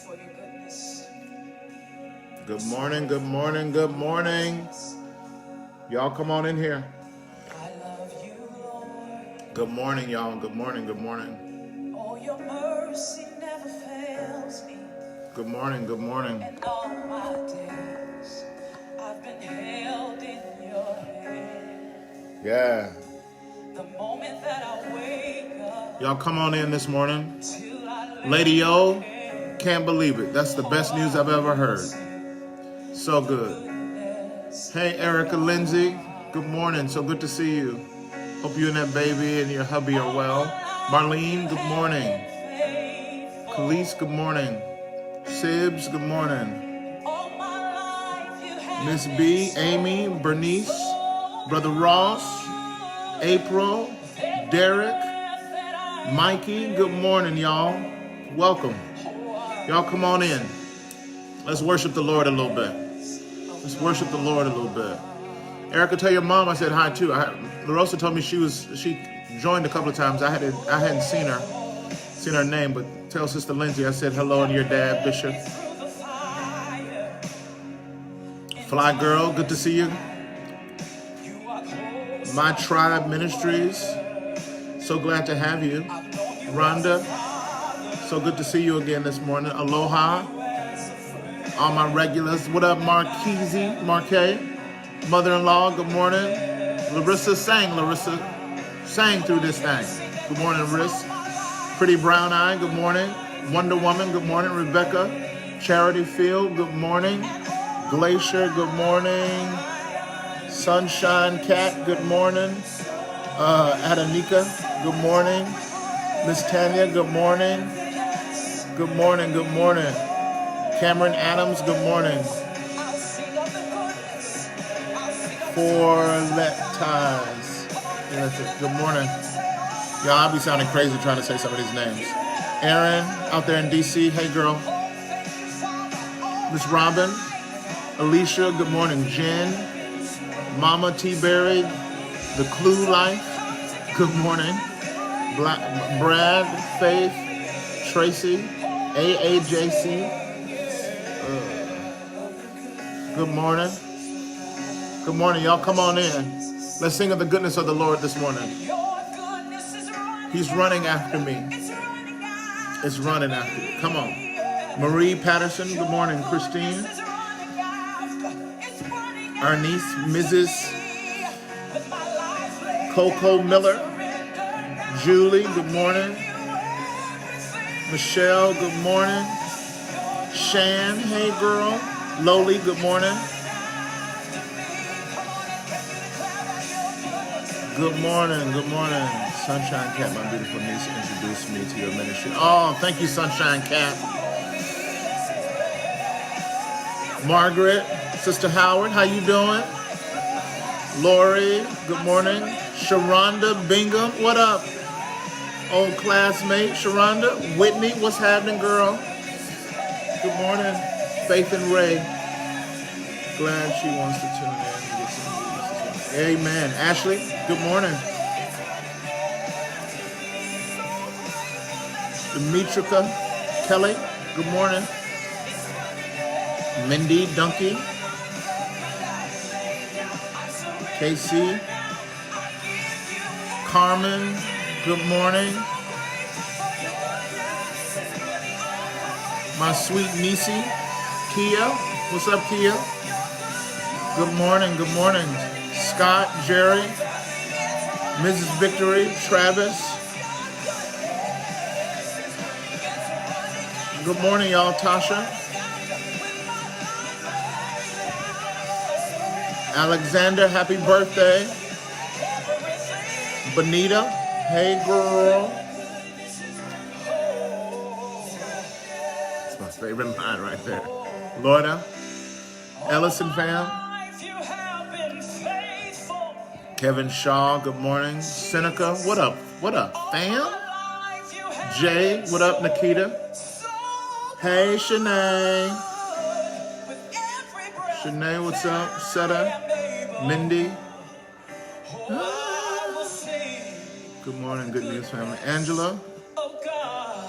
for your goodness. Good morning, good morning, good morning. Y'all come on in here. I love you, Lord. Good morning, y'all. Good morning, good morning. Oh, your mercy never fails me. Good morning, good morning. And all my days, I've been held in your hand. Yeah. The moment that I wake up, Y'all come on in this morning. till I lay Lady my O, head. can't believe it. That's the best news I've ever heard. So good. Goodness, Hey, Erica Lindsay. Good morning. So good to see you. Hope you and that baby and your hubby are well. Marlene, good morning. faithful. Khalees, good morning. Sibs, good morning. All my life you have Miss been B, so Amy, Bernice, Brother Ross, April, Derek, Mikey, good morning, y'all. Welcome. Y'all come on in. Let's worship the Lord a little bit. Let's worship the Lord a little bit. Erica, tell your mom I said hi too. LaRosa told me she joined a couple of times. I hadn't seen her name, but tell Sister Lindsay I said hello and your dad, Bishop. Fly Girl, good to see you. My Tribe Ministries, so glad to have you. Rhonda, so good to see you again this morning. Aloha, all my regulars. What up, Marquez? Mother-in-law, good morning. Larissa sang through this thing. Good morning, Riss. Pretty Brown Eye, good morning. Wonder Woman, good morning. Rebecca, Charity Field, good morning. Glacier, good morning. Sunshine Cat, good morning. Adanika, good morning. Miss Tanya, good morning. Good morning, good morning. Cameron Adams, good morning. Four let ties. Good morning. Y'all, I'll be sounding crazy trying to say some of these names. Aaron, out there in DC, hey girl. Miss Robin, Alicia, good morning. Jen, Mama T-Berry, The Clue Life, good morning. Brad, Faith, Tracy, AAJC, good morning. Good morning, y'all. Come on in. Let's sing of the goodness of the Lord this morning. He's running after me. It's running after you. Come on. Marie Patterson, good morning. Christine. Arnice, Mrs. Coco Miller. Julie, good morning. Michelle, good morning. Shan, hey girl. Loli, good morning. Good morning, good morning. Sunshine Cat, my beautiful niece, introduced me to your ministry. Oh, thank you, Sunshine Cat. Margaret, Sister Howard, how you doing? Lori, good morning. Sharonda Bingham, what up? Old classmate, Sharonda. Whitney, what's happening, girl? Good morning. Faith and Ray. Glad she wants to tune in and get some news. Amen. Ashley, good morning. Demetrica Kelly, good morning. Mindy Dunkey. KC. Carmen, good morning. My sweet niecey, Kia. What's up, Kia? Good morning, good morning. Scott, Jerry, Mrs. Victory, Travis. Good morning, y'all. Tasha. Alexander, happy birthday. Bonita, hey girl. That's my favorite line right there. Lorna, Ellison fam. Kevin Shaw, good morning. Seneca, what up? What up, fam? Jay, what up, Nikita? Hey, Shanae. Shanae, what's up? Seta, Mindy. Good morning, Good News family. Angela,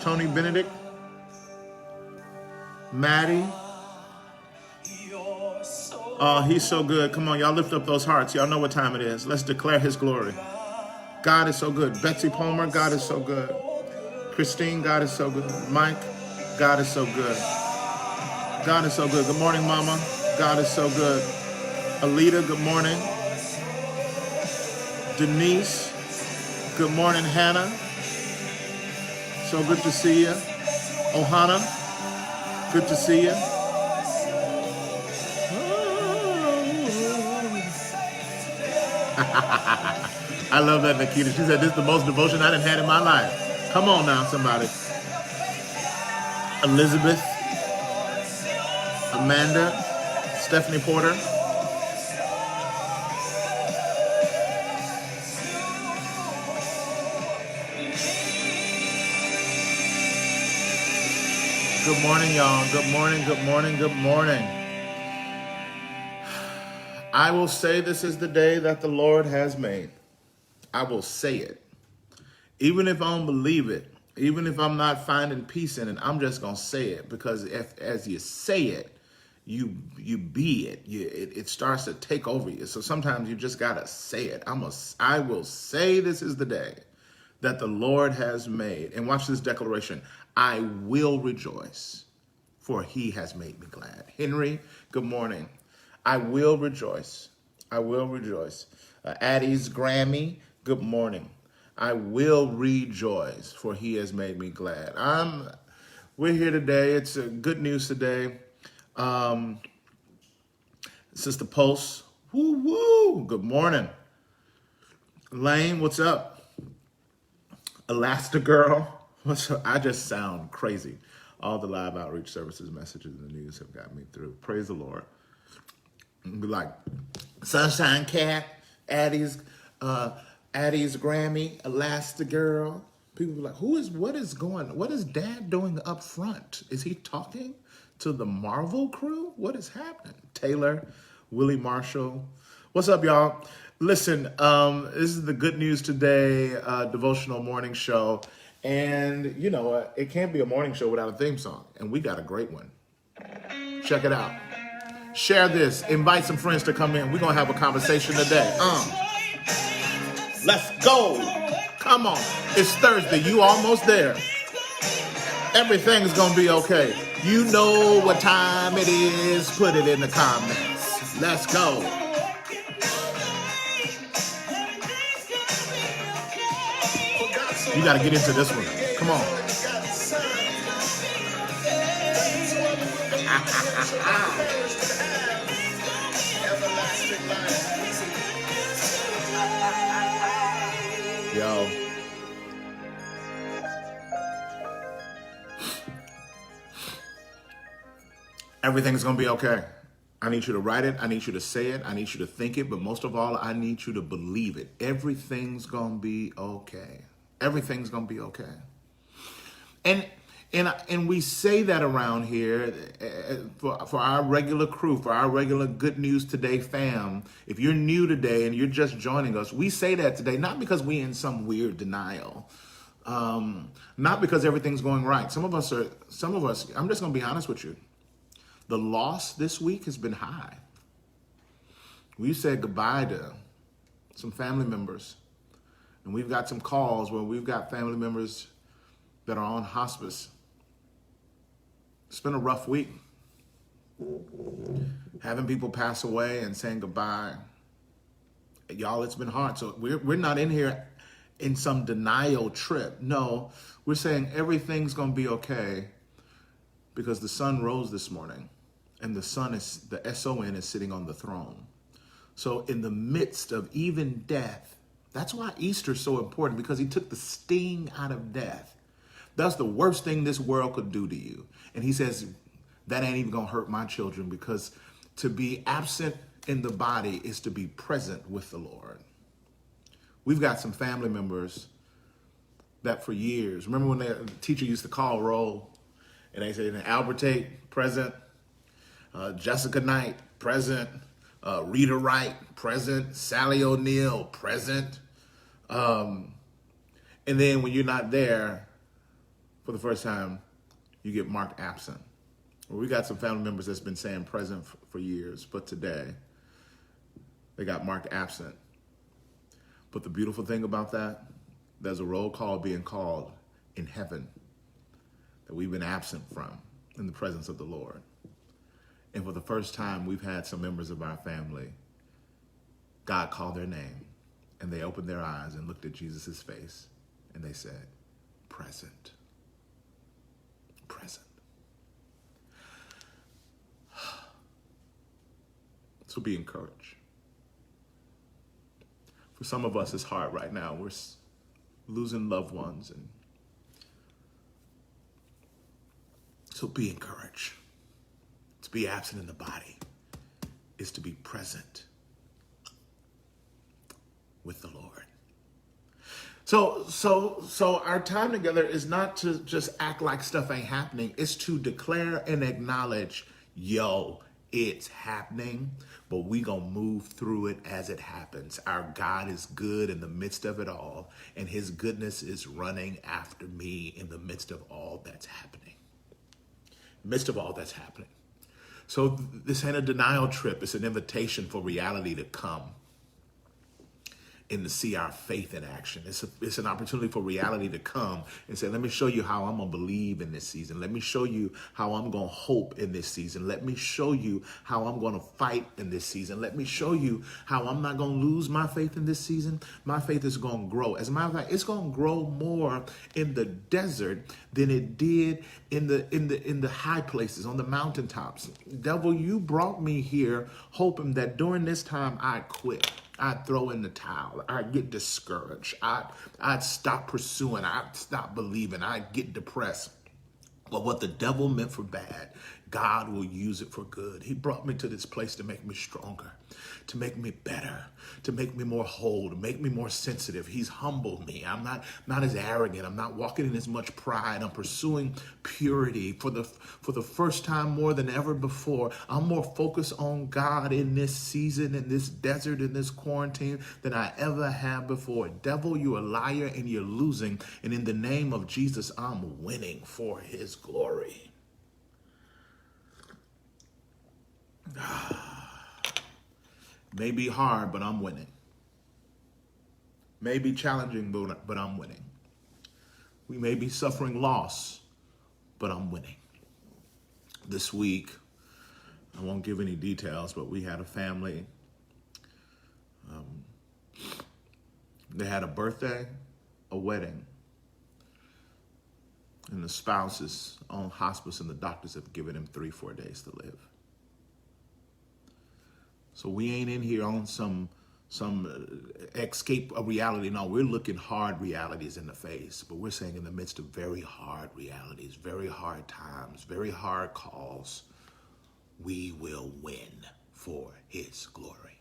Tony Benedict. Maddie. You're so Oh, he's so good. Come on, y'all lift up those hearts. Y'all know what time it is. Let's declare his glory. God is so good. Betsy Palmer, God is so good. Christine, God is so good. Mike, God is so good. God is so good. Good morning, Mama. God is so good. Alita, good morning. Denise, good morning. Hannah, so good to see you. Ohana, good to see you. I love that, Nikita. She said, this is the most devotion I done had in my life. Come on now, somebody. Elizabeth, Amanda, Stephanie Porter. Good morning, y'all. Good morning, good morning, good morning. I will say this is the day that the Lord has made. I will say it. Even if I don't believe it, even if I'm not finding peace in it, I'm just going to say it, because as you say it, you be it. It starts to take over you. So sometimes you just got to say it. I will say this is the day that the Lord has made. And watch this declaration. I will rejoice, for he has made me glad. Henry, good morning. I will rejoice. I will rejoice. Addie's Grammy, good morning. I will rejoice, for he has made me glad. We're here today. It's good news today. Sister Pulse, woo woo. Good morning. Lane, what's up? Elastigirl, what's up? I just sound crazy. All the live outreach services messages in the news have got me through. Praise the Lord. Be like Sunshine Cat, Addie's Grammy, Elastigirl. People be like, what is Dad doing up front? Is he talking to the Marvel crew? What is happening? Taylor, Willie Marshall. What's up, y'all? Listen, this is the Good News Today devotional morning show. And you know what? It can't be a morning show without a theme song. And we got a great one. Check it out. Share this. Invite some friends to come in. We're going to have a conversation today. Let's go. Come on. It's Thursday. You almost there. Everything's going to be okay. You know what time it is. Put it in the comments. Let's go. You got to get into this one. Come on. Yo. Everything's going to be okay. I need you to write it. I need you to say it. I need you to think it. But most of all, I need you to believe it. Everything's going to be okay. Everything's going to be okay. And we say that around here for our regular crew, for our regular Good News Today fam. If you're new today and you're just joining us, we say that today, not because we're in some weird denial, not because everything's going right. Some of us, I'm just going to be honest with you. The loss this week has been high. We said goodbye to some family members, and we've got some calls where we've got family members that are on hospice. It's been a rough week. Having people pass away and saying goodbye. Y'all, it's been hard. So we're not in here in some denial trip. No, we're saying everything's going to be okay because the sun rose this morning and the SON is sitting on the throne. So in the midst of even death, that's why Easter's so important, because he took the sting out of death. That's the worst thing this world could do to you. And he says, that ain't even gonna hurt my children, because to be absent in the body is to be present with the Lord. We've got some family members that for years, remember when the teacher used to call roll and they said, Albert Tate, present, Jessica Knight, present, Rita Wright, present, Sally O'Neill, present. And then when you're not there for the first time, you get marked absent. Well, we got some family members that's been saying present for years, but today they got marked absent. But the beautiful thing about that, there's a roll call being called in heaven that we've been absent from in the presence of the Lord. And for the first time, we've had some members of our family, God called their name, and they opened their eyes and looked at Jesus' face, and they said, present. Present. So be encouraged. For some of us, it's hard right now. We're losing loved ones. And so be encouraged. To be absent in the body is to be present with the Lord. So our time together is not to just act like stuff ain't happening. It's to declare and acknowledge, yo, it's happening, but we gonna move through it as it happens. Our God is good in the midst of it all, and his goodness is running after me in the midst of all that's happening. Midst of all that's happening. So this ain't a denial trip. It's an invitation for reality to come and to see our faith in action. It's an opportunity for reality to come and say, let me show you how I'm going to believe in this season. Let me show you how I'm going to hope in this season. Let me show you how I'm going to fight in this season. Let me show you how I'm not going to lose my faith in this season. My faith is going to grow. As a matter of fact, it's going to grow more in the desert than it did in the high places, on the mountaintops. Devil, you brought me here hoping that during this time I'd quit. I'd throw in the towel. I'd get discouraged. I'd stop pursuing. I'd stop believing. I'd get depressed. But what the devil meant for bad, God will use it for good. He brought me to this place to make me stronger, to make me better, to make me more whole, to make me more sensitive. He's humbled me. I'm not as arrogant. I'm not walking in as much pride. I'm pursuing purity for the first time more than ever before. I'm more focused on God in this season, in this desert, in this quarantine than I ever have before. Devil, you're a liar and you're losing. And in the name of Jesus, I'm winning for his glory. May be hard, but I'm winning. May be challenging, but I'm winning. We may be suffering loss, but I'm winning. This week, I won't give any details, but we had a family. They had a birthday, a wedding, and the spouse is on hospice, and the doctors have given him 3-4 days to live. So we ain't in here on some escape of reality. No, we're looking hard realities in the face, but we're saying in the midst of very hard realities, very hard times, very hard calls, we will win for his glory.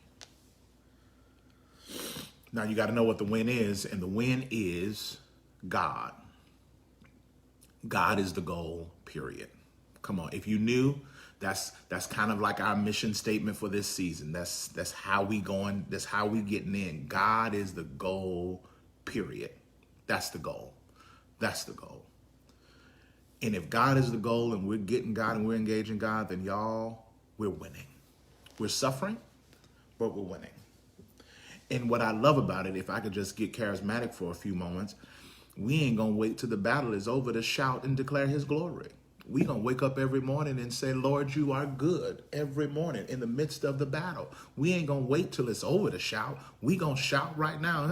Now you got to know what the win is, and the win is God. God is the goal, period. Come on, if you knew, that's kind of like our mission statement for this season. That's how we going, that's how we getting in. God is the goal, period. That's the goal. That's the goal. And if God is the goal and we're getting God and we're engaging God, then y'all, we're winning. We're suffering, but we're winning. And what I love about it, if I could just get charismatic for a few moments, we ain't gonna wait till the battle is over to shout and declare his glory. We gonna wake up every morning and say, Lord, you are good every morning in the midst of the battle. We ain't gonna wait till it's over to shout. We gonna shout right now.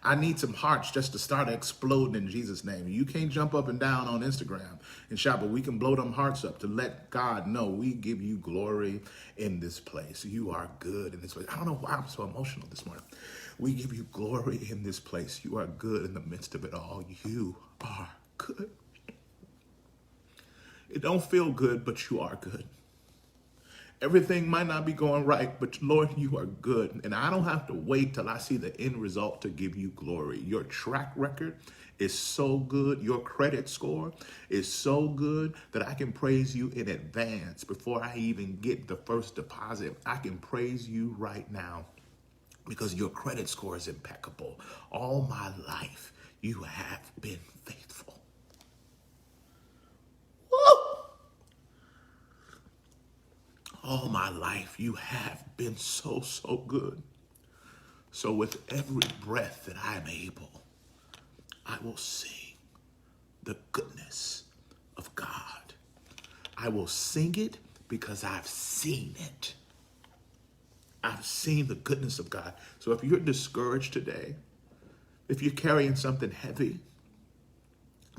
I need some hearts just to start exploding in Jesus' name. You can't jump up and down on Instagram and shout, but we can blow them hearts up to let God know we give you glory in this place. You are good in this place. I don't know why I'm so emotional this morning. We give you glory in this place. You are good in the midst of it all. You are good. It don't feel good, but you are good. Everything might not be going right, but Lord, you are good. And I don't have to wait till I see the end result to give you glory. Your track record is so good. Your credit score is so good that I can praise you in advance before I even get the first deposit. I can praise you right now because your credit score is impeccable. All my life, you have been faithful. All my life, you have been so, so good. So with every breath that I am able, I will sing the goodness of God. I will sing it because I've seen it. I've seen the goodness of God. So if you're discouraged today, if you're carrying something heavy,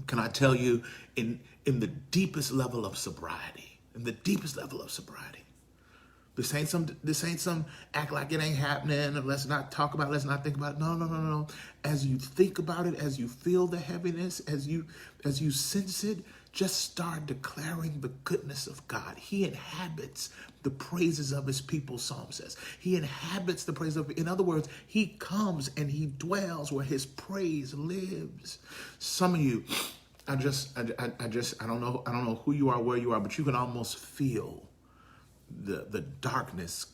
can I tell you, in the deepest level of sobriety, this ain't some act like it ain't happening, and let's not talk about it, let's not think about it. No, no, no, no, no. As you think about it, as you feel the heaviness, as you sense it, just start declaring the goodness of God. He inhabits the praises of his people, Psalm says. He inhabits the praise of, in other words, he comes and he dwells where his praise lives. Some of you, I don't know who you are, where you are, but you can almost feel the darkness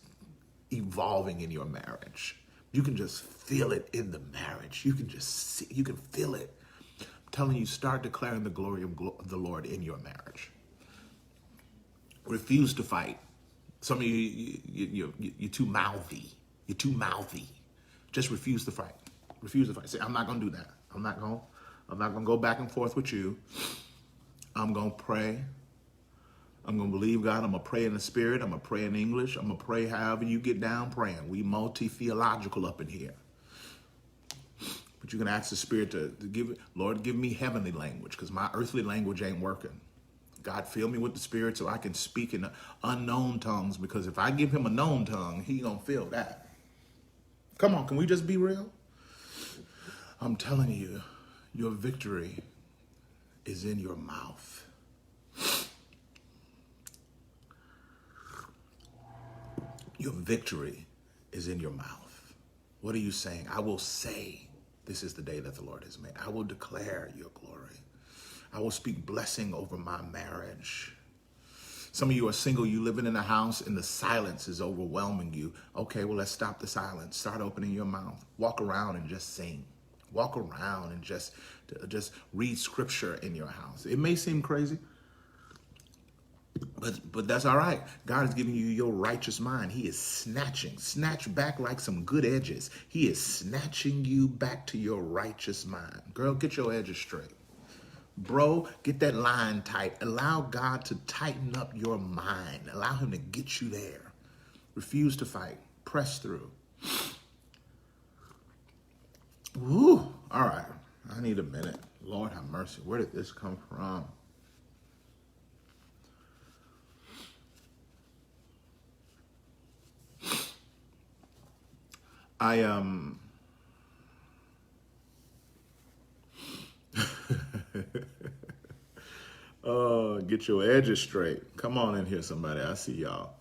evolving in your marriage. You can just feel it in the marriage. You can just see, you can feel it. I'm telling you, start declaring the glory of the Lord in your marriage. Refuse to fight. Some of you're too mouthy. You're too mouthy. Just refuse to fight. Refuse to fight. Say, I'm not going to do that. I'm not going to go back and forth with you. I'm going to pray. I'm going to believe God. I'm going to pray in the spirit. I'm going to pray in English. I'm going to pray however you get down praying. We multi-theological up in here. But you can ask the spirit to give it, Lord, give me heavenly language, because my earthly language ain't working. God, fill me with the spirit so I can speak in unknown tongues, because if I give him a known tongue, he going to feel that. Come on, can we just be real? I'm telling you, your victory is in your mouth. Your victory is in your mouth. What are you saying? I will say, this is the day that the Lord has made. I will declare your glory. I will speak blessing over my marriage. Some of you are single, you living in a house and the silence is overwhelming you. Okay, well, let's stop the silence. Start opening your mouth. Walk around and just sing. Walk around and just read scripture in your house. It may seem crazy, but that's all right. God is giving you your righteous mind. He is snatch back like some good edges. He is snatching you back to your righteous mind. Girl, get your edges straight. Bro, get that line tight. Allow God to tighten up your mind. Allow him to get you there. Refuse to fight. Press through. Woo. All right. I need a minute. Lord have mercy. Where did this come from? Oh, get your edges straight. Come on in here, somebody. I see y'all.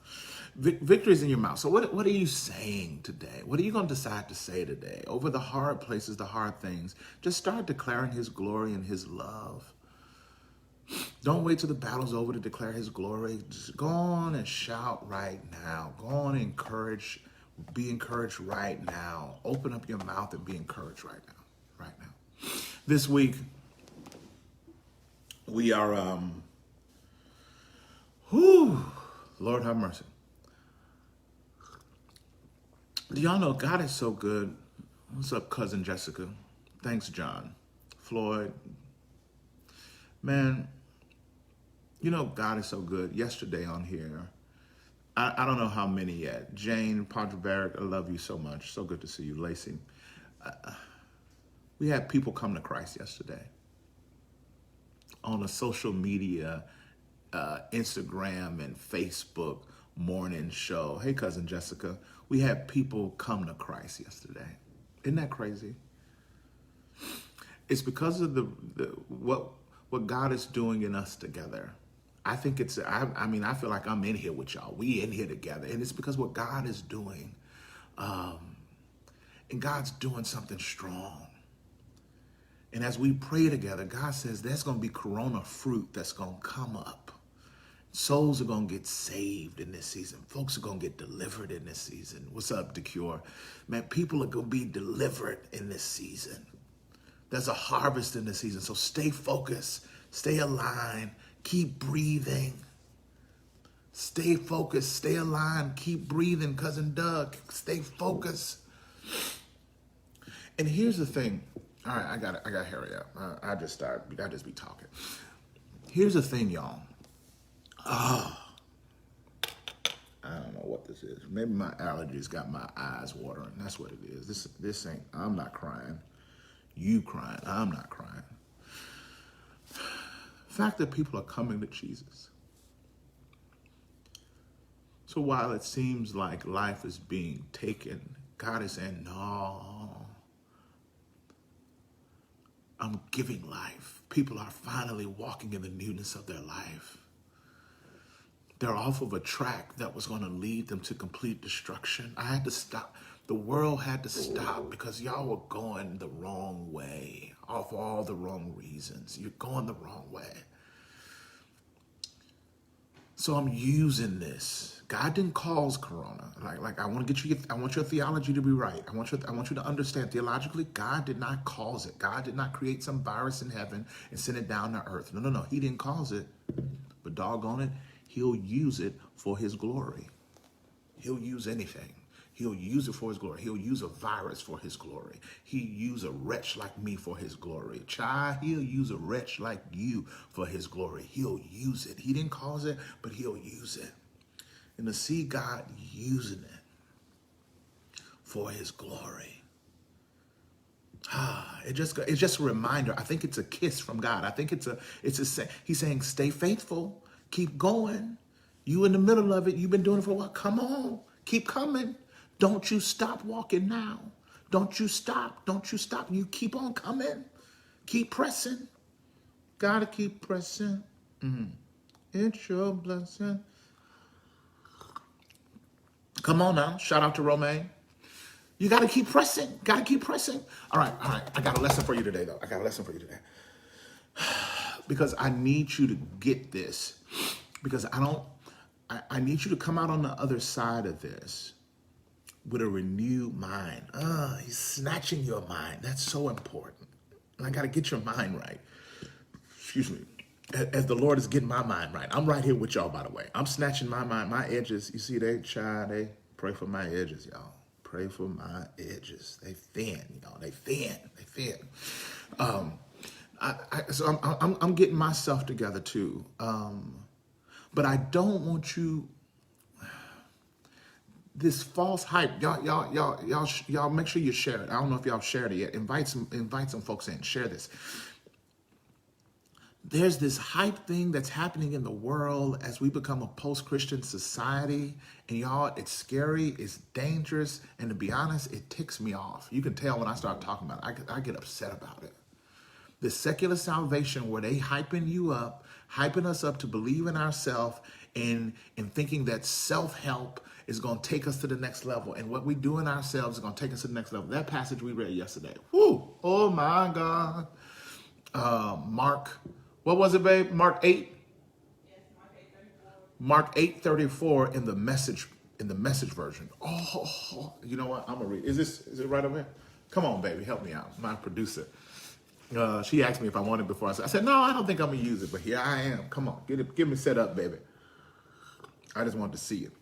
Victory is in your mouth. So what are you saying today? What are you going to decide to say today? Over the hard places, the hard things, just start declaring his glory and his love. Don't wait till the battle's over to declare his glory. Just go on and shout right now. Go on and be encouraged right now. Open up your mouth and be encouraged right now. This week, we are, Lord have mercy. Do y'all know God is so good? What's up, cousin Jessica? Thanks, John. Floyd. Man, you know, God is so good. Yesterday on here, I don't know how many yet. Jane, Padre Barrett, I love you so much. So good to see you. Lacey. We had people come to Christ yesterday on a social media, Instagram and Facebook morning show. Hey, cousin Jessica. We had people come to Christ yesterday. Isn't that crazy? It's because of what God is doing in us together. I think I feel like I'm in here with y'all. We in here together. And it's because what God is doing. And God's doing something strong. And as we pray together, God says there's going to be corona fruit that's going to come up. Souls are going to get saved in this season. Folks are going to get delivered in this season. What's up, DeCure? Man, people are going to be delivered in this season. There's a harvest in this season. So stay focused, stay aligned, keep breathing. Stay focused, stay aligned, keep breathing, cousin Doug. Stay focused. And here's the thing. All right, I got to hurry up. I just be talking. Here's the thing, y'all. I don't know what this is. Maybe my allergies got my eyes watering. That's what it is. This ain't, I'm not crying. You crying. I'm not crying. The fact that people are coming to Jesus. So while it seems like life is being taken, God is saying, no, I'm giving life. People are finally walking in the newness of their life. They're off of a track that was going to lead them to complete destruction. I had to stop. The world had to stop because y'all were going the wrong way, off all the wrong reasons. You're going the wrong way. So I'm using this. God didn't cause Corona. Like I want to get you. I want your theology to be right. I want you to understand theologically. God did not cause it. God did not create some virus in heaven and send it down to earth. No. He didn't cause it. But doggone it, He'll use it for His glory. He'll use anything. He'll use it for His glory. He'll use a virus for His glory. He'll use a wretch like me for His glory. Child, He'll use a wretch like you for His glory. He'll use it. He didn't cause it, but He'll use it. And to see God using it for His glory. It's just a reminder. I think it's a kiss from God. I think He's saying, stay faithful, keep going. You in the middle of it. You've been doing it for a while. Come on, keep coming. Don't you stop walking now. Don't you stop. Don't you stop. You keep on coming. Keep pressing. Gotta keep pressing. It's your blessing. Come on now. Shout out to Romaine. You got to keep pressing. Got to keep pressing. All right. I got a lesson for you today, though. Because I need you to get this. Because I need you to come out on the other side of this with a renewed mind. He's snatching your mind. That's so important. And I got to get your mind right. Excuse me. As the Lord is getting my mind right. I'm right here with y'all, by the way. I'm snatching my mind, my edges. You see, they pray for my edges, y'all. Pray for my edges. They thin, y'all. They thin. So I'm getting myself together too. But I don't want you. This false hype, y'all make sure you share it. I don't know if y'all shared it yet. Invite some folks in. Share this. There's this hype thing that's happening in the world as we become a post-Christian society. And y'all, it's scary, it's dangerous, and to be honest, it ticks me off. You can tell when I start talking about it, I get upset about it. This secular salvation where they hyping you up, hyping us up to believe in ourselves and thinking that self-help is going to take us to the next level. And what we do in ourselves is going to take us to the next level. That passage we read yesterday. Whoo! Oh my God. Mark, what was it, babe? Mark 8? Yes, Mark 8:34 in the message version. Oh, you know what? I'm gonna read. Is it right over here? Come on, baby, help me out. My producer. She asked me if I wanted it before I said, no, I don't think I'm gonna use it, but here I am. Come on, get me set up, baby. I just wanted to see it.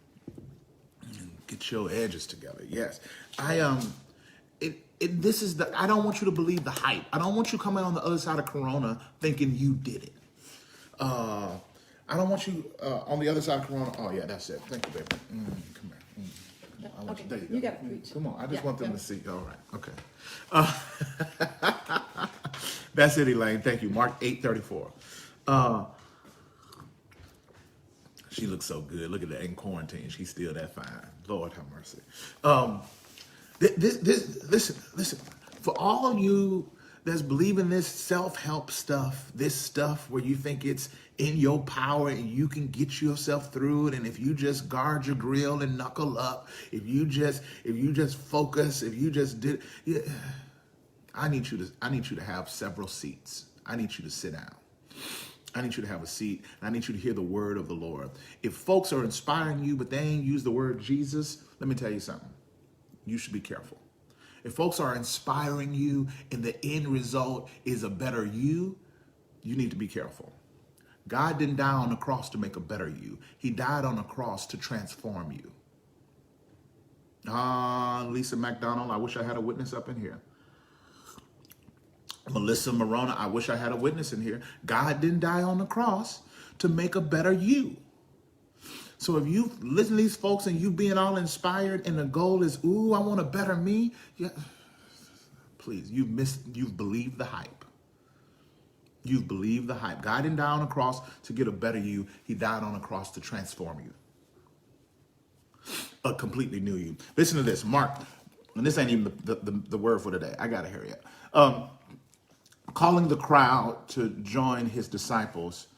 Get your edges together. Yes, I don't want you to believe the hype. I don't want you coming on the other side of Corona thinking you did it. I don't want you on the other side of Corona. Oh yeah, that's it. Thank you, baby. Come here. Okay, There you got to preach. Come on, I just want them to see. All right, okay. That's it, Elaine. Thank you. Mark 8:34. She looks so good. Look at that in quarantine. She's still that fine. Lord have mercy. Listen. For all of you that's believing this self-help stuff, this stuff where you think it's in your power and you can get yourself through it, and if you just guard your grill and knuckle up, if you just focus, if you just did, yeah, I need you to have several seats. I need you to sit down. I need you to have a seat, and I need you to hear the word of the Lord. If folks are inspiring you, but they ain't use the word Jesus, let me tell you something. You should be careful. If folks are inspiring you and the end result is a better you need to be careful. God didn't die on the cross to make a better you. He died on the cross to transform you. Lisa McDonald, I wish I had a witness up in here. Melissa Morona, I wish I had a witness in here. God didn't die on the cross to make a better you. So if you listen to these folks and you being all inspired and the goal is, ooh, I want a better me, yeah, please, you've believed the hype. You've believed the hype. God didn't die on the cross to get a better you. He died on the cross to transform you. A completely new you. Listen to this, Mark, and this ain't even the word for today. I got to hurry up. Calling the crowd to join his disciples,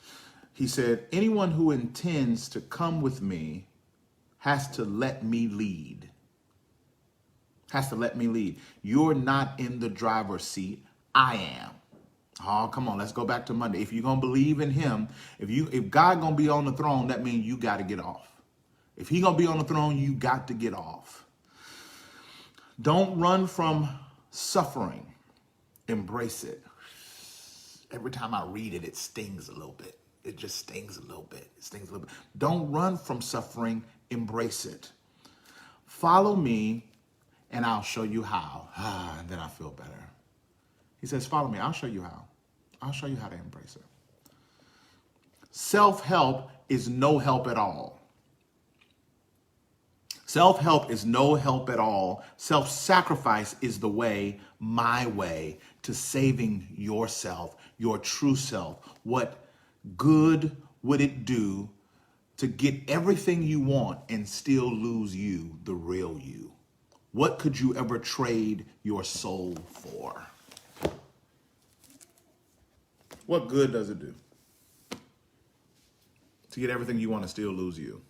he said, anyone who intends to come with me has to let me lead. Has to let me lead. You're not in the driver's seat. I am. Oh, come on. Let's go back to Monday. If you're going to believe in him, if God going to be on the throne, that means you got to get off. If he going to be on the throne, you got to get off. Don't run from suffering. Embrace it. Every time I read it, it stings a little bit. It just stings a little bit. It stings a little bit. Don't run from suffering. Embrace it. Follow me, and I'll show you how. And then I feel better. He says, follow me. I'll show you how. I'll show you how to embrace it. Self-help is no help at all. Self-help is no help at all. Self-sacrifice is the way, my way, to saving yourself, your true self. What good would it do to get everything you want and still lose you, the real you? What could you ever trade your soul for? What good does it do to get everything you want and still lose you?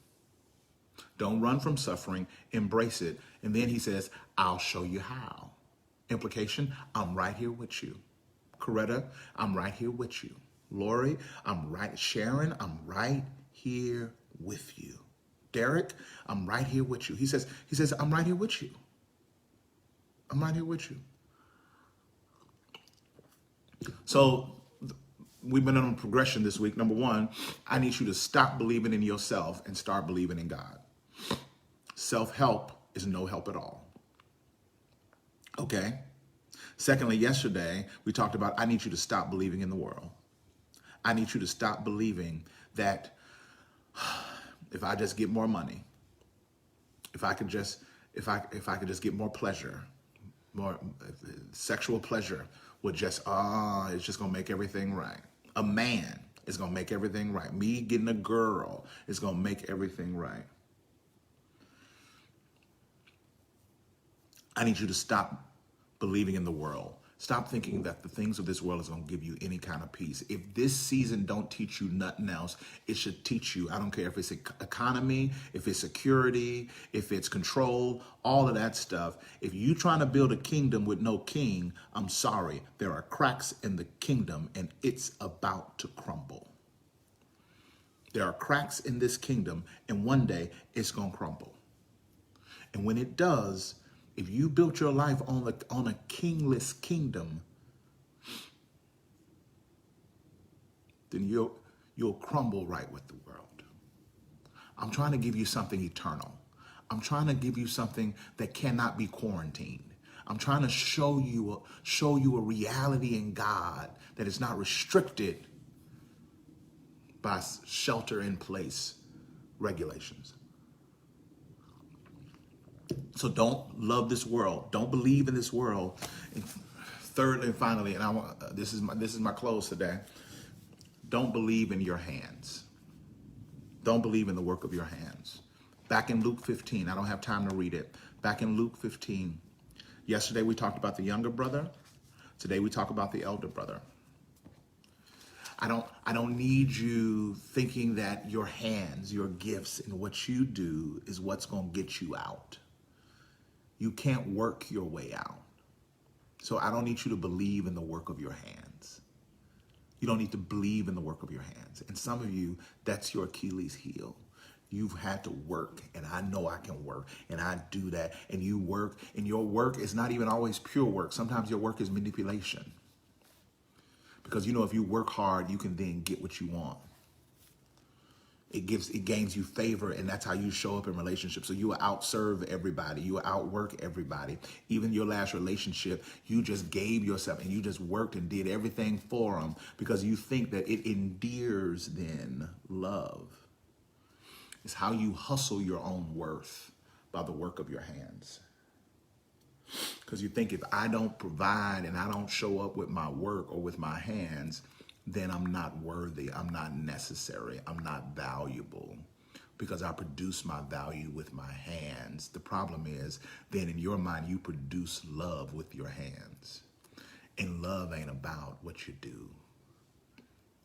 Don't run from suffering, embrace it. And then he says, I'll show you how. Implication, I'm right here with you. Coretta, I'm right here with you. Lori, I'm right. Sharon, I'm right here with you. Derek, I'm right here with you. He says, I'm right here with you. I'm right here with you. So we've been on a progression this week. Number one, I need you to stop believing in yourself and start believing in God. Self-help is no help at all. Okay? Secondly, yesterday, we talked about I need you to stop believing in the world. I need you to stop believing that if I just get more money, if I could just get more pleasure, more sexual pleasure would just, it's just going to make everything right. A man is going to make everything right. Me getting a girl is going to make everything right. I need you to stop believing in the world. Stop thinking that the things of this world is going to give you any kind of peace. If this season don't teach you nothing else, it should teach you. I don't care if it's economy, if it's security, if it's control, all of that stuff. If you're trying to build a kingdom with no king, I'm sorry. There are cracks in the kingdom and it's about to crumble. There are cracks in this kingdom and one day it's going to crumble. And when it does, if you built your life on a kingless kingdom, then you'll crumble right with the world. I'm trying to give you something eternal. I'm trying to give you something that cannot be quarantined. I'm trying to show you a reality in God that is not restricted by shelter-in-place regulations. So don't love this world. Don't believe in this world. And thirdly and finally, and this is my close today. Don't believe in your hands. Don't believe in the work of your hands. Back in Luke 15, I don't have time to read it. Back in Luke 15, yesterday we talked about the younger brother. Today we talk about the elder brother. I don't need you thinking that your hands, your gifts, and what you do is what's going to get you out. You can't work your way out. So I don't need you to believe in the work of your hands. You don't need to believe in the work of your hands. And some of you, that's your Achilles heel. You've had to work, and I know I can work, and I do that. And you work, and your work is not even always pure work. Sometimes your work is manipulation. Because if you work hard, you can then get what you want. It gains you favor, and that's how you show up in relationships. So you will outserve everybody, you will outwork everybody. Even your last relationship, you just gave yourself and you just worked and did everything for them because you think that it endears then love. It's how you hustle your own worth by the work of your hands. Because you think if I don't provide and I don't show up with my work or with my hands, then I'm not worthy, I'm not necessary, I'm not valuable because I produce my value with my hands. The problem is then in your mind, you produce love with your hands. And love ain't about what you do.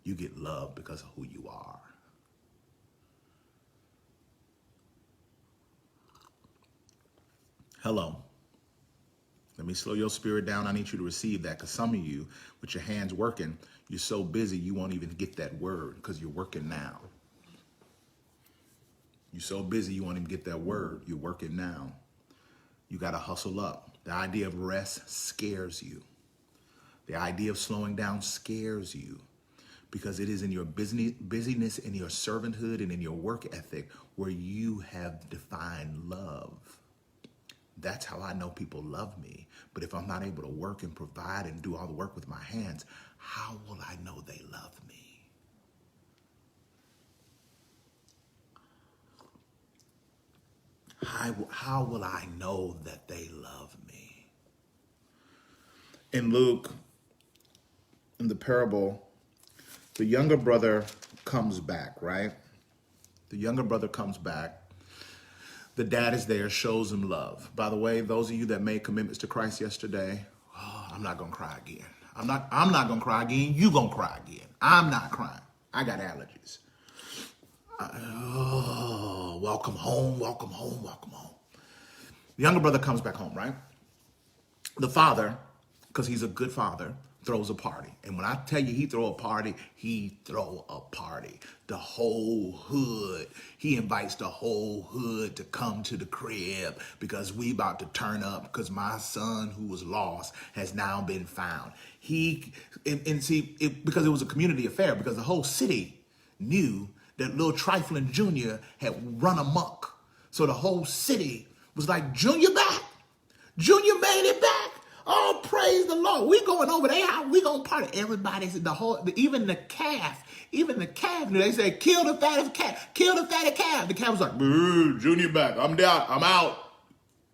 You get love because of who you are. Hello. Let me slow your spirit down. I need you to receive that because some of you, with your hands working, you're so busy you won't even get that word because you're working now. You're so busy you won't even get that word. You're working now. You got to hustle up. The idea of rest scares you. The idea of slowing down scares you because it is in your busyness, in your servanthood, and in your work ethic where you have defined love. That's how I know people love me. But if I'm not able to work and provide and do all the work with my hands, how will I know they love me? How will I know that they love me? In Luke, in the parable, the younger brother comes back, right? The younger brother comes back. The dad is there, shows him love. By the way, those of you that made commitments to Christ yesterday, I'm not gonna cry again. I'm not gonna cry again. You gonna cry again. I'm not crying. I got allergies. Welcome home, welcome home, welcome home. The younger brother comes back home, right? The father, because he's a good father, throws a party. And when I tell you he throw a party, he throw a party. The whole hood, he invites the whole hood to come to the crib because we about to turn up because my son who was lost has now been found. Because it was a community affair because the whole city knew that little trifling Junior had run amok. So the whole city was like, Junior back. Junior made it back. Oh, praise the Lord. We going over there. We going to party. Everybody said even the calf knew. They said, kill the fatted calf. Kill the fatted calf. The calf was like, Junior back. I'm down. I'm out.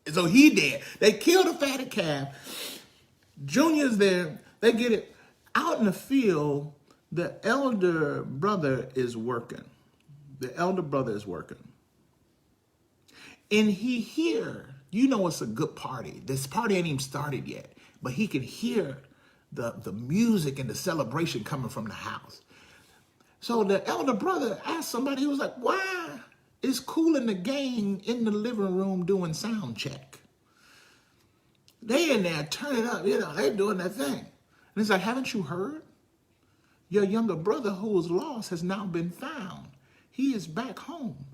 And so he did. They killed the fatted calf. Junior's there. They get it. Out in the field, the elder brother is working. The elder brother is working. And he hear, you know it's a good party. This party ain't even started yet, but he can hear the music and the celebration coming from the house. So the elder brother asked somebody, he was like, why is Kool and the gang in the living room doing sound check? They in there turning up, they doing their thing. And he's like, haven't you heard? Your younger brother who was lost has now been found. He is back home.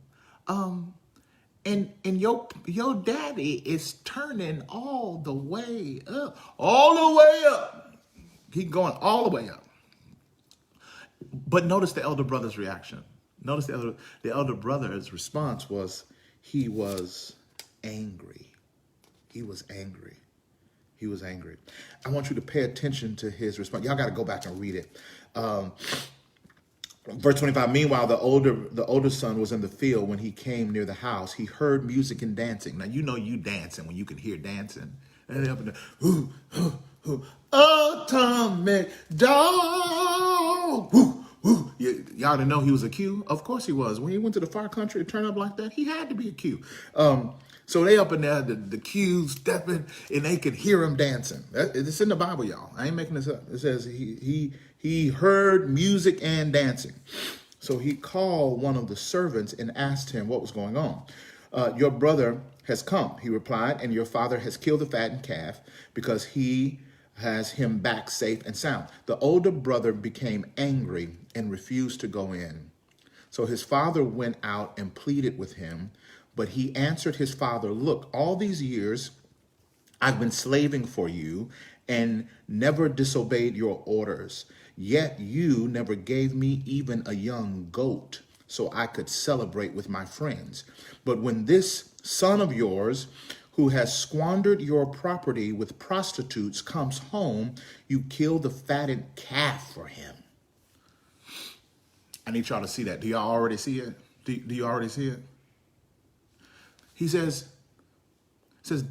And your daddy is turning all the way up. All the way up. He's going all the way up. But notice the elder brother's reaction. Notice the elder brother's response was, he was angry. He was angry. He was angry. I want you to pay attention to his response. Y'all got to go back and read it. Verse 25, meanwhile, the older son was in the field when he came near the house. He heard music and dancing. Now, you know you dancing when you can hear dancing. And up and down, atomic dog. Y'all didn't know he was a Q? Of course he was. When he went to the far country to turn up like that, he had to be a Q. So they up in there, the Q's stepping, and they could hear him dancing. It's in the Bible, y'all. I ain't making this up. It says he heard music and dancing. So he called one of the servants and asked him what was going on. Your brother has come, he replied, and your father has killed the fattened calf because he has him back safe and sound. The older brother became angry and refused to go in. So his father went out and pleaded with him, but he answered his father, look, all these years I've been slaving for you and never disobeyed your orders. Yet you never gave me even a young goat so I could celebrate with my friends. But when this son of yours, who has squandered your property with prostitutes, comes home, you kill the fatted calf for him. I need y'all to see that. Do y'all already see it? Do you already see it? He says,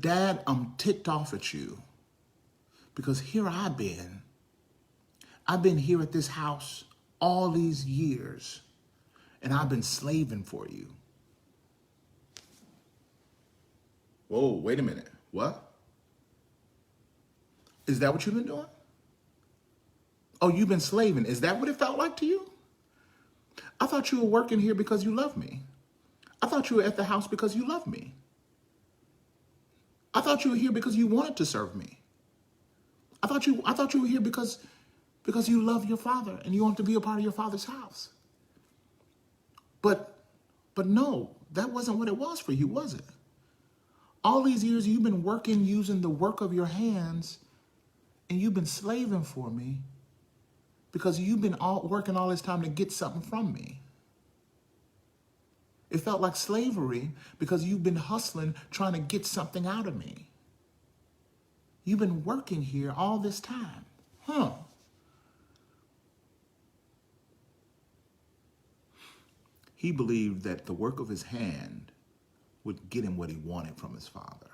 Dad, I'm ticked off at you because here I've been. I've been here at this house all these years, and I've been slaving for you. Whoa, wait a minute. What? Is that what you've been doing? Oh, you've been slaving. Is that what it felt like to you? I thought you were working here because you love me. I thought you were at the house because you love me. I thought you were here because you wanted to serve me. I thought you were here because you love your father and you want to be a part of your father's house. But no, that wasn't what it was for you, was it? All these years you've been working using the work of your hands, and you've been slaving for me because you've been working all this time to get something from me. It felt like slavery because you've been hustling, trying to get something out of me. You've been working here all this time. Huh. He believed that the work of his hand would get him what he wanted from his father.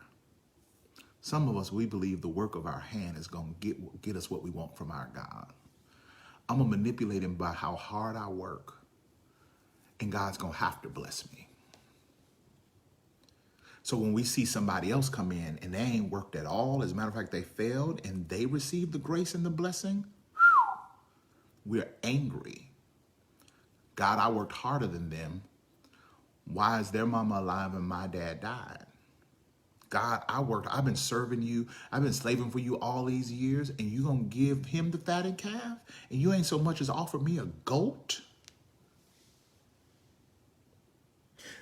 Some of us, we believe the work of our hand is going to get us what we want from our God. I'm going to manipulate him by how hard I work, and God's going to have to bless me. So when we see somebody else come in and they ain't worked at all, as a matter of fact, they failed and they received the grace and the blessing, we're angry. God, I worked harder than them. Why is their mama alive and my dad died? God, I've been serving you. I've been slaving for you all these years, and you gonna give him the fatted calf? And you ain't so much as offer me a goat?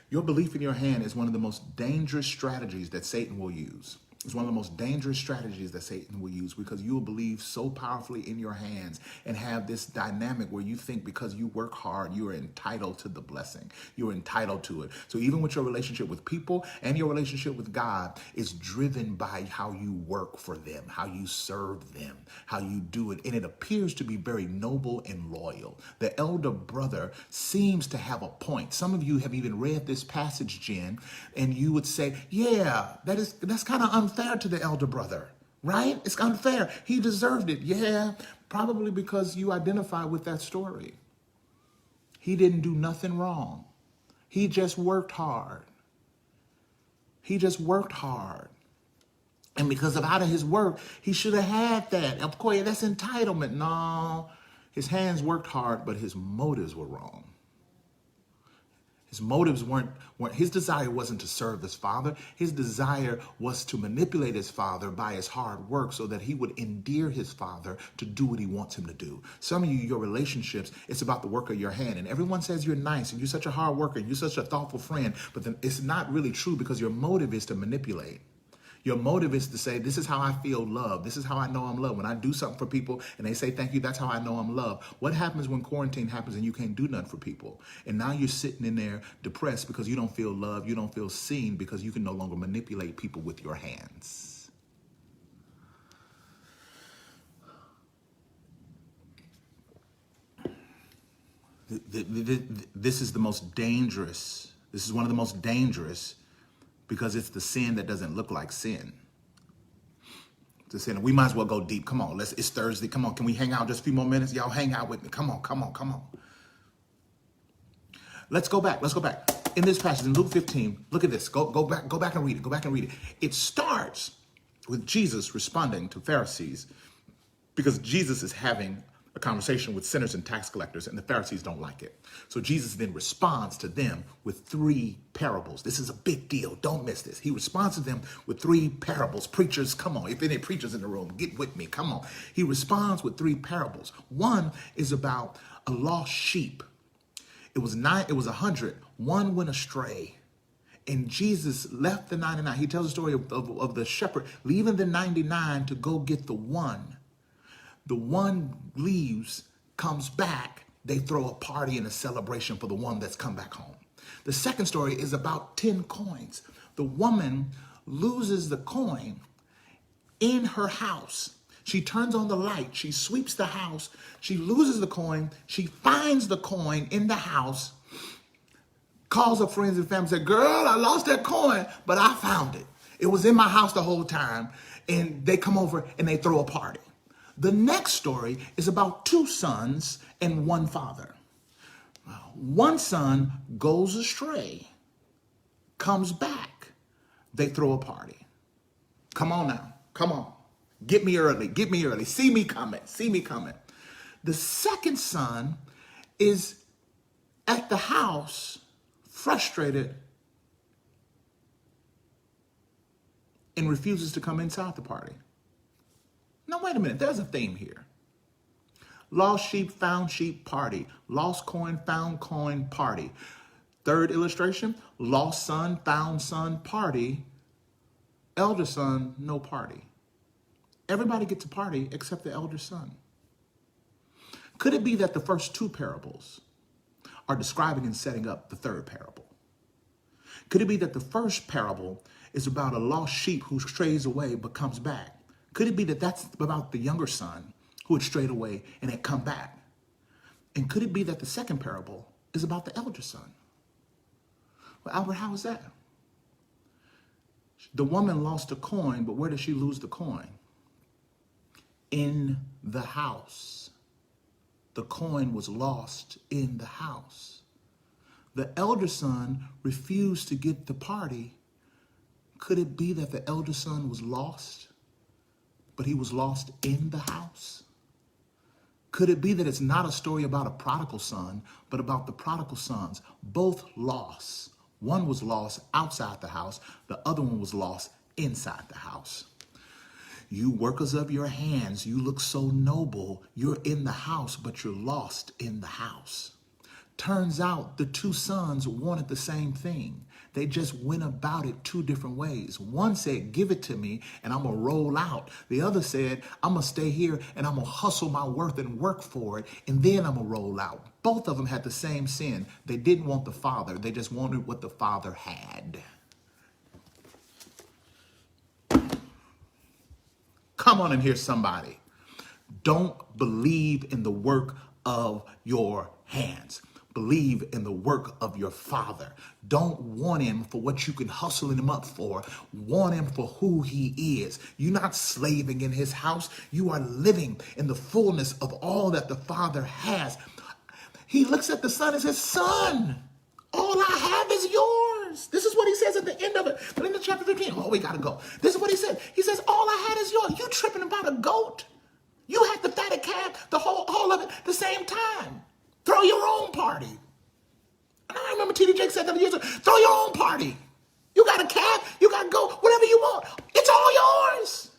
Your belief in your hand is one of the most dangerous strategies that Satan will use. It's one of the most dangerous strategies that Satan will use, because you will believe so powerfully in your hands and have this dynamic where you think because you work hard, you are entitled to the blessing. You're entitled to it. So even with your relationship with people and your relationship with God, is driven by how you work for them, how you serve them, how you do it. And it appears to be very noble and loyal. The elder brother seems to have a point. Some of you have even read this passage, Jen, and you would say, yeah, that's kind of unfair to the elder brother, right? It's unfair. He deserved it. Yeah, probably because you identify with that story. He didn't do nothing wrong. He just worked hard. He just worked hard. And because of out of his work, he should have had that. Of course, that's entitlement. No, his hands worked hard, but his motives were wrong. His motives weren't, his desire wasn't to serve his father. His desire was to manipulate his father by his hard work so that he would endear his father to do what he wants him to do. Some of you, your relationships, it's about the work of your hand. And everyone says you're nice and you're such a hard worker and you're such a thoughtful friend, but then it's not really true, because your motive is to manipulate. Your motive is to say, this is how I feel loved. This is how I know I'm loved. When I do something for people and they say thank you, that's how I know I'm loved. What happens when quarantine happens and you can't do nothing for people? And now you're sitting in there depressed because you don't feel loved, you don't feel seen, because you can no longer manipulate people with your hands. This is the most dangerous. This is one of the most dangerous, because it's the sin that doesn't look like sin. It's a sin. We might as well go deep. Come on, it's Thursday. Come on, can we hang out just a few more minutes? Y'all hang out with me. Come on. Let's go back. In this passage, in Luke 15, look at this. Go back and read it. It starts with Jesus responding to Pharisees, because Jesus is having a conversation with sinners and tax collectors, and the Pharisees don't like it. So Jesus then responds to them with 3 parables. This is a big deal. Don't miss this. He responds to them with 3 parables. Preachers, come on. If any preachers in the room, get with me. Come on. He responds with 3 parables. One is about a lost sheep. It was 100. One went astray. And Jesus left the 99. He tells the story of the shepherd leaving the 99 to go get the one. The one leaves, comes back, They throw a party and a celebration for the one that's come back home. The second story is about 10 coins. The woman loses the coin in her house. She turns on the light. She sweeps the house. She loses the coin. She finds the coin in the house, calls her friends and family, said, girl, I lost that coin, but I found it. It was in my house the whole time. And they come over and they throw a party. The next story is about 2 sons and 1 father. One son goes astray, comes back. They throw a party. Come on now. Come on. Get me early. Get me early. See me coming. See me coming. The second son is at the house, frustrated, and refuses to come inside the party. Now, wait a minute. There's a theme here. Lost sheep, found sheep, party. Lost coin, found coin, party. Third illustration, lost son, found son, party. Elder son, no party. Everybody gets a party except the elder son. Could it be that the first 2 parables are describing and setting up the third parable? Could it be that the first parable is about a lost sheep who strays away but comes back? Could it be that that's about the younger son who had strayed away and had come back? And could it be that the second parable is about the elder son? Well, Albert, how is that? The woman lost a coin, but where did she lose the coin? In the house. The coin was lost in the house. The elder son refused to get the party. Could it be that the elder son was lost, but he was lost in the house? Could it be that it's not a story about a prodigal son, but about the prodigal sons, both lost? One was lost outside the house. The other one was lost inside the house. You workers of your hands, you look so noble. You're in the house, but you're lost in the house. Turns out the 2 sons wanted the same thing. They just went about it 2 different ways. One said, give it to me and I'm going to roll out. The other said, I'm going to stay here and I'm going to hustle my worth and work for it. And then I'm going to roll out. Both of them had the same sin. They didn't want the father. They just wanted what the father had. Come on and hear somebody. Don't believe in the work of your hands. Believe in the work of your father. Don't want him for what you can hustle him up for. Want him for who he is. You're not slaving in his house. You are living in the fullness of all that the father has. He looks at the son and says, son, all I have is yours. This is what he says at the end of it. But in the chapter 15, oh, we got to go. This is what he said. He says, all I had is yours. You tripping about a goat? You had the fatted calf, the whole of it, the same time. Throw your own party. And I remember T.D. Jakes said that years ago. Throw your own party. You got a calf, you got a goat, whatever you want. It's all yours.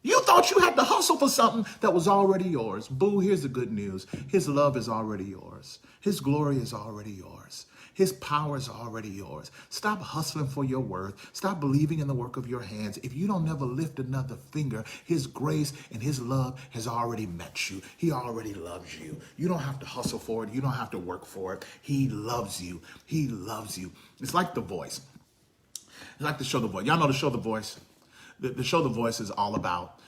You thought you had to hustle for something that was already yours. Boo, here's the good news. His love is already yours. His glory is already yours. His power is already yours. Stop hustling for your worth. Stop believing in the work of your hands. If you don't never lift another finger, his grace and his love has already met you. He already loves you. You don't have to hustle for it. You don't have to work for it. He loves you. He loves you. It's like The Voice. It's like the show The Voice. Y'all know the show The Voice? The show The Voice is all about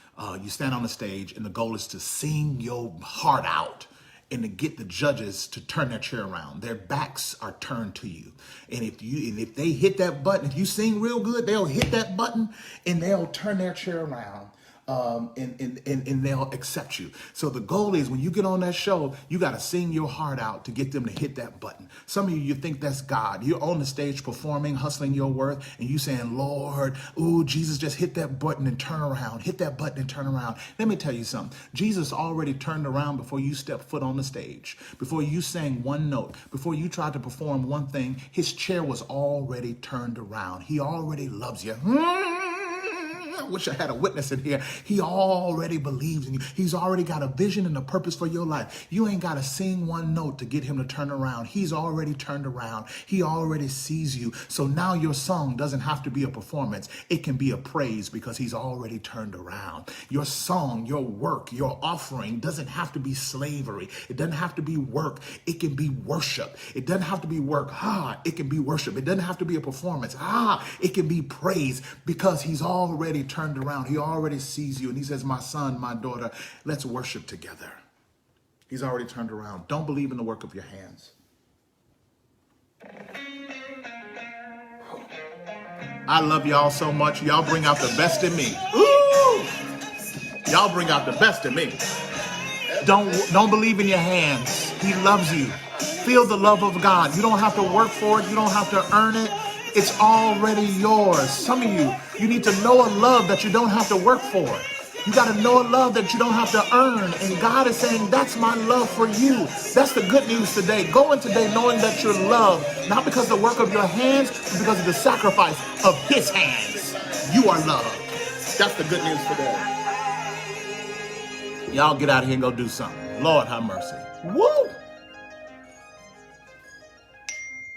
you stand on the stage and the goal is to sing your heart out and to get the judges to turn their chair around. Their backs are turned to you. And if they hit that button, if you sing real good, they'll hit that button and they'll turn their chair around. And they'll accept you. So the goal is when you get on that show, you got to sing your heart out to get them to hit that button. Some of you think that's God. You're on the stage performing, hustling your worth, and you saying, Lord, ooh, Jesus, just hit that button and turn around. Hit that button and turn around. Let me tell you something. Jesus already turned around before you stepped foot on the stage. Before you sang one note, before you tried to perform one thing, his chair was already turned around. He already loves you. I wish I had a witness in here. He already believes in you. He's already got a vision and a purpose for your life. You ain't got to sing one note to get him to turn around. He's already turned around. He already sees you. So now your song doesn't have to be a performance. It can be a praise because he's already turned around. Your song, your work, your offering doesn't have to be slavery. It doesn't have to be work. It can be worship. It doesn't have to be work. It can be worship. It doesn't have to be a performance. It can be praise because he's already turned around. He already sees you. And he says, my son, my daughter, let's worship together. He's already turned around. Don't believe in the work of your hands. I love y'all so much. Y'all bring out the best in me. Ooh! Y'all bring out the best in me. Don't believe in your hands. He loves you. Feel the love of God. You don't have to work for it. You don't have to earn it. It's already yours. Some of you need to know a love that you don't have to work for. You got to know a love that you don't have to earn. And God is saying, that's my love for you. That's the good news today. Go in today knowing that you're loved, not because of the work of your hands, but because of the sacrifice of his hands. You are loved. That's the good news today. Y'all get out of here and go do something. Lord have mercy. Woo!